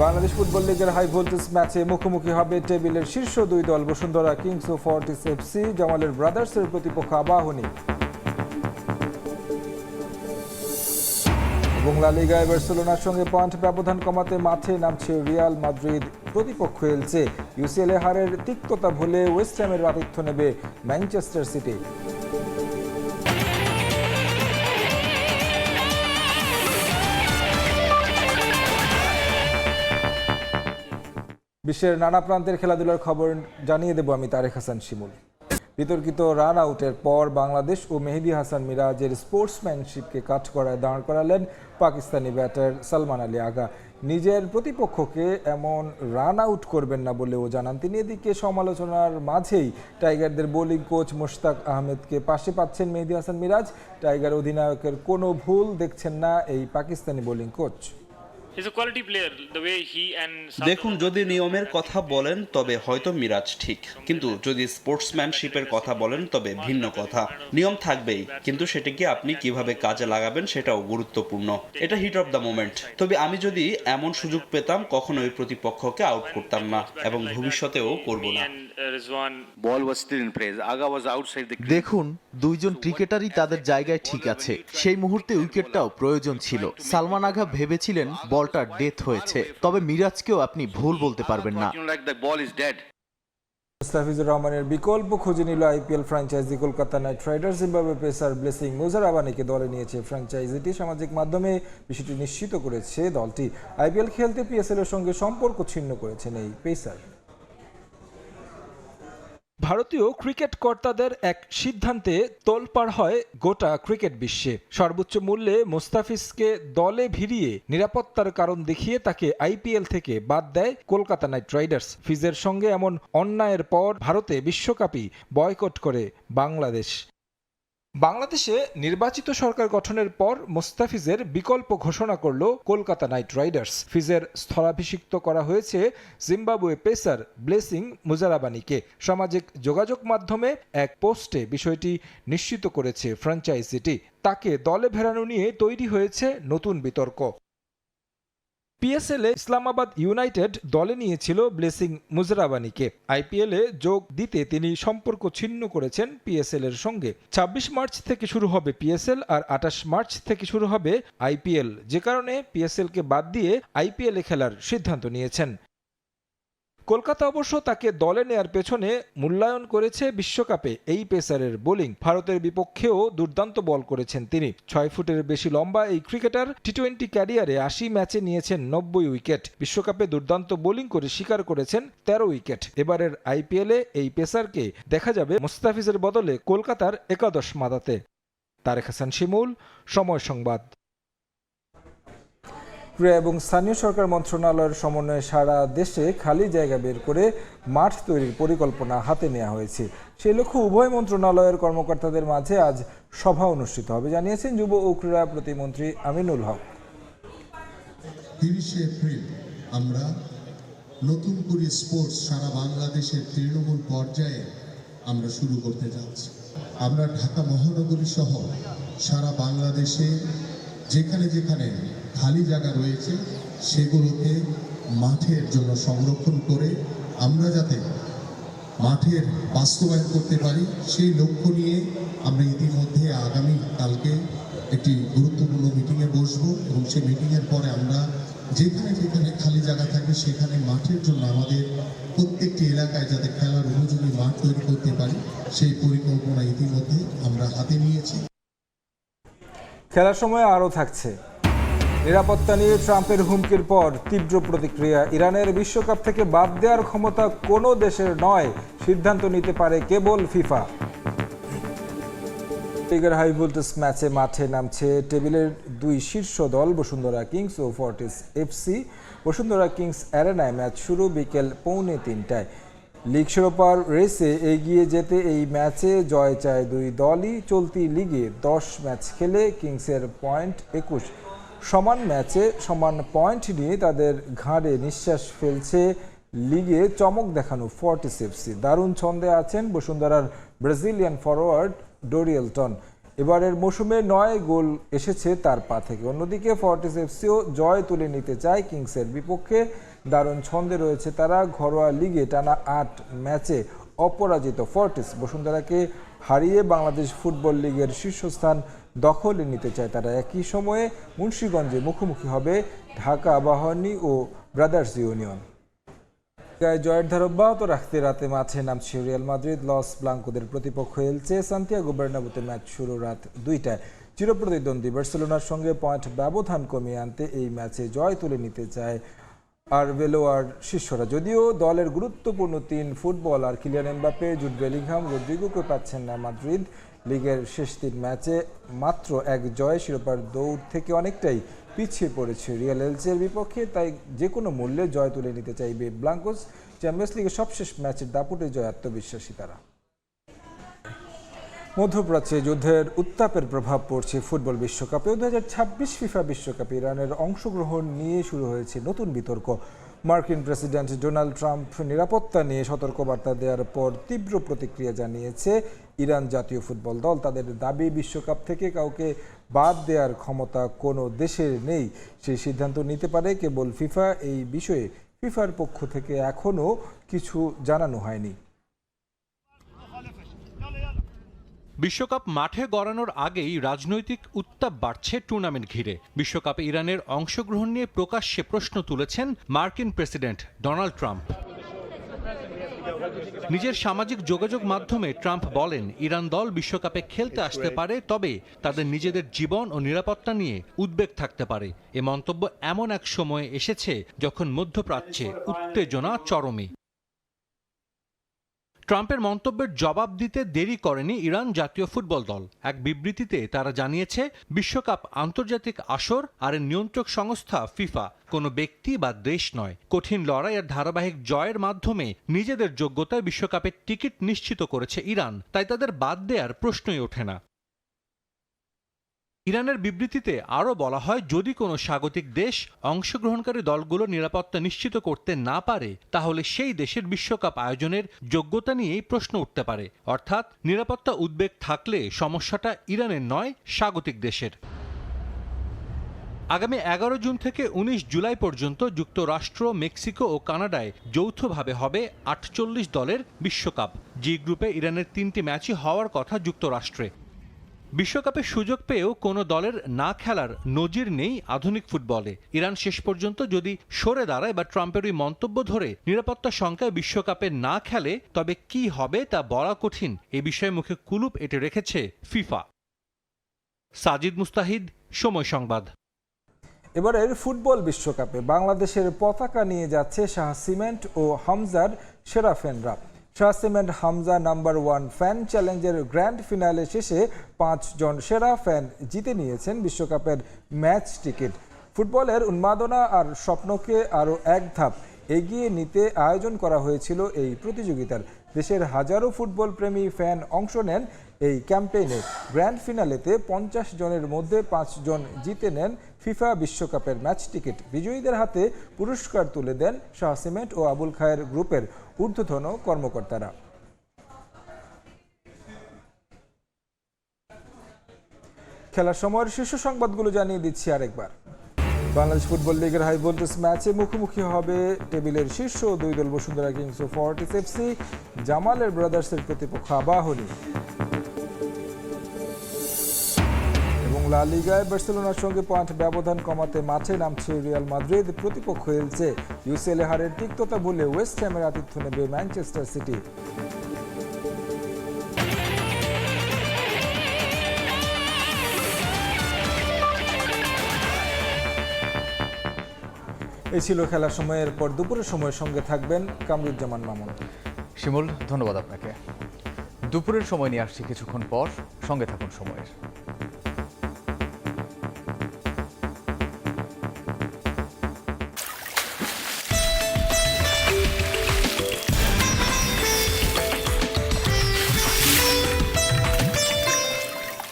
Bangladesh football লিগের high voltage ম্যাচে মুখোমুখি হবে টেবিলের শীর্ষ দুই দল বসুন্ধরা কিংস ও ফর্টিস এফসি। জামালের ব্রাদার্সের প্রতিপক্ষ আবাহনী। এবং লা লিগায় বার্সেলোনার সঙ্গে পয়েন্ট ব্যবধান কমাতে মাঠে নামছে রিয়াল মাদ্রিদ। প্রতিপক্ষ এলচে। ইউসিএল হারের তিক্ততা ভুলে ওয়েস্ট হ্যামের আতিথ্য নেবে ম্যানচেস্টার সিটি। বিশ্বের নানা প্রান্তের খেলাধুলার খবর জানিয়ে দেব আমি তারেক হাসান শিমুল। বিতর্কিত রান আউটের পর বাংলাদেশ ও মেহেদী হাসান মিরাজের স্পোর্টসম্যানশিপকে কাঠগড়ায় দাঁড় করালেন পাকিস্তানি ব্যাটার সালমান আলী আগা। নিজের প্রতিপক্ষকে এমন রান আউট করবেন না বলেও জানান তিনি। এদিকে সমালোচনার মাঝেই টাইগারদের বোলিং কোচ মোশতাক আহমেদকে পাশে পাচ্ছেন মেহেদী হাসান মিরাজ। টাইগার অধিনায়কের কোনো ভুল দেখছেন না এই পাকিস্তানি বোলিং কোচ। দেখুন, যদি নিয়মের কথা বলেন তবে হয়তো মিরাজ ঠিক, কিন্তু যদি স্পোর্টসম্যানশিপের কথা বলেন তবে ভিন্ন কথা। নিয়ম থাকবেই, কিন্তু সেটাকে আপনি কিভাবে কাজে লাগাবেন সেটাও গুরুত্বপূর্ণ। এটা হিট অফ দ্য মোমেন্ট। তবে আমি যদি এমন সুযোগ পেতাম কখনোই প্রতিপক্ষকে আউট করতাম না এবং ভবিষ্যতেও করব না। দেখুন, দুইজন ক্রিকেটারই তাদের জায়গায় ঠিক আছে। সেই মুহূর্তে উইকেটটাও প্রয়োজন ছিল। সালমান আগা ভেবেছিলেন বলটা ডেথ হয়েছে, তবে মিরাজকেও আপনি ভুল বলতে পারবেন না। মুস্তাফিজুর রহমানের বিকল্প খুঁজে নিল IPL franchise Kolkata Knight Riders. Zimbabwe pacer Blessing মুজারাবানিকে দলে নিয়েছে ফ্র্যাঞ্চাইজিটি। সামাজিক মাধ্যমে বিষয়টি নিশ্চিত করেছে দলটি। আইপিএল খেলতে পিএসএল এর সঙ্গে সম্পর্ক ছিন্ন করেছেন এই পেসার। ভারতীয় ক্রিকেট কর্তাদের এক সিদ্ধান্তে তোলপাড় হয় গোটা ক্রিকেট বিশ্বে। সর্বোচ্চ মূল্যে মুস্তাফিজকে দলে ভিড়িয়ে নিরাপত্তার কারণ দেখিয়ে তাকে আইপিএল থেকে বাদ দেয় কলকাতা নাইট রাইডার্স। ফিজের সঙ্গে এমন অন্যায়ের পর ভারতে বিশ্বকাপই বয়কট করে বাংলাদেশ। বাংলাদেশে নির্বাচিত সরকার গঠনের পর মুস্তাফিজের বিকল্প ঘোষণা করল কলকাতা নাইট রাইডার্স। ফিজের স্থলাভিষিক্ত করা হয়েছে জিম্বাবুয়ে পেসার ব্লেসিং মুজারাবানিকে। সামাজিক যোগাযোগ মাধ্যমে এক পোস্টে বিষয়টি নিশ্চিত করেছে ফ্র্যাঞ্চাইজিটি। তাকে দলে ফেরানো নিয়ে তৈরি হয়েছে নতুন বিতর্ক। পিএসএলে ইসলামাবাদ ইউনাইটেড দলে নিয়েছিল ব্লেসিং মুজারাবানিকে। আইপিএলে যোগ দিতে তিনি সম্পর্ক ছিন্ন করেছেন পিএসএল এর সঙ্গে। ২৬ মার্চ থেকে শুরু হবে পিএসএল আর ২৮ মার্চ থেকে শুরু হবে আইপিএল, যে কারণে পিএসএলকে বাদ দিয়ে আইপিএলে খেলার সিদ্ধান্ত নিয়েছেন। কলকাতা অবশ্য তাকে দলে নেয়ার পেছনে মূল্যায়ন করেছে বিশ্বকাপে এই পেসারের বোলিং। ভারতের বিপক্ষেও দুর্দান্ত বল করেছেন তিনি। ৬ ফুটের বেশি লম্বা এই ক্রিকেটার টি-20 ক্যারিয়ারে ৮০ ম্যাচে নিয়েছেন ৯০ উইকেট। বিশ্বকাপে দুর্দান্ত বোলিং করে শিকার করেছেন ১৩ উইকেট। এবারের আইপিএলে এই পেসারকে দেখা যাবে মুস্তাফিজের বদলে কলকাতার একাদশ মাদাতে। তারেক হাসান শিমুল, সময় সংবাদ। ক্রীড়া এবং স্থানীয় সরকার মন্ত্রণালয়ের সমন্বয়ে সারা দেশে খালি জায়গা বের করে মাঠ তৈরির পরিকল্পনা হাতে নেওয়া হয়েছে। সেই লক্ষ্যে উভয় মন্ত্রণালয়ের কর্মকর্তাদের মাঝে আজ সভা অনুষ্ঠিত হবে, জানিয়েছেন যুব ও ক্রীড়া প্রতিমন্ত্রী আমিনুল হক। ৩০ এপ্রিল আমরা নতুন করে স্পোর্টস সারা বাংলাদেশের তৃণমূল পর্যায়ে আমরা শুরু করতে যাচ্ছি। আমরা ঢাকা মহানগরী সহ সারা বাংলাদেশে যেখানে যেখানে খালি জায়গা রয়েছে সেগুলোকে মাঠের জন্য সংরক্ষণ করে আমরা যাতে মাঠের বাস্তবায়ন করতে পারি সেই লক্ষ্য নিয়ে আমরা ইতিমধ্যে আগামী কালকে একটি গুরুত্বপূর্ণ মিটিংয়ে বসবো এবং সেই মিটিংয়ের পরে আমরা যেখানে যেখানে খালি জায়গা থাকবে সেখানে মাঠের জন্য আমাদের প্রত্যেকটি এলাকায় যাতে খেলার উপযোগী মাঠ তৈরি করতে পারি সেই পরিকল্পনা ইতিমধ্যে আমরা হাতে নিয়েছি। খেলার সময় আরও থাকছে। নিরাপত্তা নিয়ে ট্রাম্পের হুমকির পর তীব্র প্রতিক্রিয়া। ইরানের বিশ্বকাপ থেকে বাদ দেওয়ার ক্ষমতা কোনো দেশের নয়, সিদ্ধান্ত নিতে পারে কেবল ফিফা। লিগের হাই ভোল্টেজ ম্যাচে মাঠে নামছে টেবিলের দুই শীর্ষ দল বসুন্ধরা কিংস ও ফর্টিস এফসি। বসুন্ধরা কিংস অ্যারেনায় ম্যাচ শুরু বিকেল 2:45টায়। লিগ শিরোপার রেসে এগিয়ে যেতে এই ম্যাচে জয় চায় দুই দলই। চলতি লিগে 10 ম্যাচ খেলে কিংসের পয়েন্ট 21। সমান ম্যাচে সমান পয়েন্ট নিয়ে তাদের ঘাড়ে নিঃশ্বাস ফেলছে লিগে চমক দেখানো ফর্টিস এফসি। দারুণ ছন্দে আছেন বসুন্ধরার ব্রাজিলিয়ান ফরোয়ার্ড ডোরিয়েলটন। এবারের মৌসুমে 9 গোল এসেছে তার পা থেকে। অন্যদিকে ফর্টিস এফসিও জয় তুলে নিতে চায় কিংসের বিপক্ষে। দারুণ ছন্দে রয়েছে তারা। ঘরোয়া লিগে টানা 8 ম্যাচে অপরাজিত ফর্টিস বসুন্ধরাকে হারিয়ে বাংলাদেশ ফুটবল লিগের শীর্ষস্থান দখলে নিতে চায় তারা। একই সময়ে মুন্সিগঞ্জে মুখোমুখি হবে ঢাকা আবাহনী ও ব্রাদার্স ইউনিয়ন। জয়ের ধারা অব্যাহত রাখতে রাতে মাঠে নামছে রিয়াল মাদ্রিদ। লস ব্লাঙ্কোদের প্রতিপক্ষ এলচে। সান্তিয়াগো বার্নাব্যুতে ম্যাচ শুরু রাত 2টায়। চিরপ্রতিদ্বন্দ্বী বার্সেলোনার সঙ্গে পয়েন্ট ব্যবধান কমিয়ে আনতে এই ম্যাচে জয় তুলে নিতে চায় আরবেলোয়ার শিষ্যরা। যদিও দলের গুরুত্বপূর্ণ 3 footballer Kylian Mbappe, Jude Bellingham, রদ্রিগোকে পাচ্ছেন না মাদ্রিদ। লিগের শেষ 3 ম্যাচে মাত্র 1 জয়ে শিরোপার দৌড় থেকে অনেকটাই পিছিয়ে পড়েছে রিয়াল এলচের বিপক্ষে। তাই যে কোনো মূল্যে জয় তুলে নিতে চাইবে ব্লাঙ্কোস। চ্যাম্পিয়ন্স লিগের সবশেষ ম্যাচের দাপুটে জয় আত্মবিশ্বাসী তারা। মধ্যপ্রাচ্যে যুদ্ধের উত্তাপের প্রভাব পড়ছে ফুটবল বিশ্বকাপে। 2026 ফিফা বিশ্বকাপে ইরানের অংশগ্রহণ নিয়ে শুরু হয়েছে নতুন বিতর্ক। মার্কিন প্রেসিডেন্ট ডোনাল্ড ট্রাম্প নিরাপত্তা নিয়ে সতর্কবার্তা দেওয়ার পর তীব্র প্রতিক্রিয়া জানিয়েছে ইরান জাতীয় ফুটবল দল। তাদের দাবি, বিশ্বকাপ থেকে কাউকে বাদ দেওয়ার ক্ষমতা কোনো দেশের নেই। সেই সিদ্ধান্ত নিতে পারে কেবল ফিফা। এই বিষয়ে ফিফার পক্ষ থেকে এখনও কিছু জানানো হয়নি। বিশ্বকাপ মাঠে গড়ানোর আগেই রাজনৈতিক উত্তাপ বাড়ছে টুর্নামেন্ট ঘিরে। বিশ্বকাপে ইরানের অংশগ্রহণ নিয়ে প্রকাশ্যে প্রশ্ন তুলেছেন মার্কিন প্রেসিডেন্ট ডোনাল্ড ট্রাম্প। নিজের সামাজিক যোগাযোগ মাধ্যমে ট্রাম্প বলেন, ইরান দল বিশ্বকাপে খেলতে আসতে পারে, তবে তাদের নিজেদের জীবন ও নিরাপত্তা নিয়ে উদ্বেগ থাকতে পারে। এ মন্তব্য এমন এক সময়ে এসেছে যখন মধ্যপ্রাচ্যে উত্তেজনা চরমে। ট্রাম্পের মন্তব্যের জবাব দিতে দেরি করেনি ইরান জাতীয় ফুটবল দল। এক বিবৃতিতে তারা জানিয়েছে, বিশ্বকাপ আন্তর্জাতিক আসর আর এর নিয়ন্ত্রক সংস্থা ফিফা, কোনো ব্যক্তি বা দেশ নয়। কঠিন লড়াই আর ধারাবাহিক জয়ের মাধ্যমে নিজেদের যোগ্যতায় বিশ্বকাপের টিকিট নিশ্চিত করেছে ইরান, তাই তাদের বাদ দেওয়ার প্রশ্নই ওঠে না। ইরানের বিবৃতিতে আরও বলা হয়, যদি কোনো স্বাগতিক দেশ অংশগ্রহণকারী দলগুলোর নিরাপত্তা নিশ্চিত করতে না পারে, তাহলে সেই দেশের বিশ্বকাপ আয়োজনের যোগ্যতা নিয়েই প্রশ্ন উঠতে পারে। অর্থাৎ নিরাপত্তা উদ্বেগ থাকলে সমস্যাটা ইরানের নয়, স্বাগতিক দেশের। আগামী 11 জুন থেকে 19 জুলাই পর্যন্ত যুক্তরাষ্ট্র, মেক্সিকো ও কানাডায় যৌথভাবে হবে 48 দলের বিশ্বকাপ। জি গ্রুপে ইরানের 3টি ম্যাচই হওয়ার কথা যুক্তরাষ্ট্রে। বিশ্বকাপে সুযোগ পেয়েও কোনো দলের না খেলার নজির নেই আধুনিক ফুটবলে। ইরান শেষ পর্যন্ত যদি সরে দাঁড়ায় বা ট্রাম্পের ওই মন্তব্য ধরে নিরাপত্তা শঙ্কায় বিশ্বকাপে না খেলে, তবে কি হবে তা বলা কঠিন। এ বিষয়ে মুখে কুলুপ এঁটে রেখেছে ফিফা। সাজিদ মুস্তাহিদ, সময় সংবাদ। এবারের ফুটবল বিশ্বকাপে বাংলাদেশের পতাকা নিয়ে যাচ্ছে শাহ সিমেন্ট ও হামজার সেরা ফ্যানরা। Shah cement Hamza number 1 fan চ্যালেঞ্জের গ্র্যান্ড ফিনালে শেষে 5 জন সেরা ফ্যান জিতে নিয়েছেন বিশ্বকাপের ম্যাচ টিকিট। ফুটবলের উন্মাদনা আর স্বপ্নকে আরও এক ধাপ এগিয়ে নিতে আয়োজন করা হয়েছিল এই প্রতিযোগিতার। দেশের হাজারো ফুটবল প্রেমী ফ্যান অংশ নেন এই ক্যাম্পেইনে। গ্র্যান্ড ফিনালেতে 50 জনের মধ্যে 5 জন জিতে নেন ফিফা বিশ্বকাপের ম্যাচ টিকিট। বিজয়ীদের হাতে পুরস্কার তুলে দেন শাহ সিমেন্ট ও আবুল খায়ের গ্রুপের ঊর্ধ্বতন কর্মকর্তারা। খেলার সময়ের শীর্ষ সংবাদগুলো জানিয়ে দিচ্ছি আরেকবার। বাংলাদেশ ফুটবল লিগের হাই ভোল্টেজ ম্যাচে মুখোমুখি হবে টেবিলের শীর্ষ 2 দল বসুন্ধরা কিংস ও ফর্টিস এফসি। জামালের ব্রাদার্সের প্রতিপক্ষ আবাহনী। এবং লা লিগায় বার্সেলোনার সঙ্গে পয়েন্ট ব্যবধান কমাতে মাঠে নামছে রিয়াল মাদ্রিদ। প্রতিপক্ষ এলচে। ইউসিএল হারের তিক্ততা ভুলে ওয়েস্ট হ্যামের আতিথ্য নেবে ম্যানচেস্টার সিটি। এই ছিল খেলার সময়ের পর দুপুরের সময়ের সঙ্গে থাকবেন কামরুজ্জামান মামুন। শিমুল, ধন্যবাদ আপনাকে। দুপুরের সময় নিয়ে আসছি কিছুক্ষণ পর, সঙ্গে থাকুন সময়ের।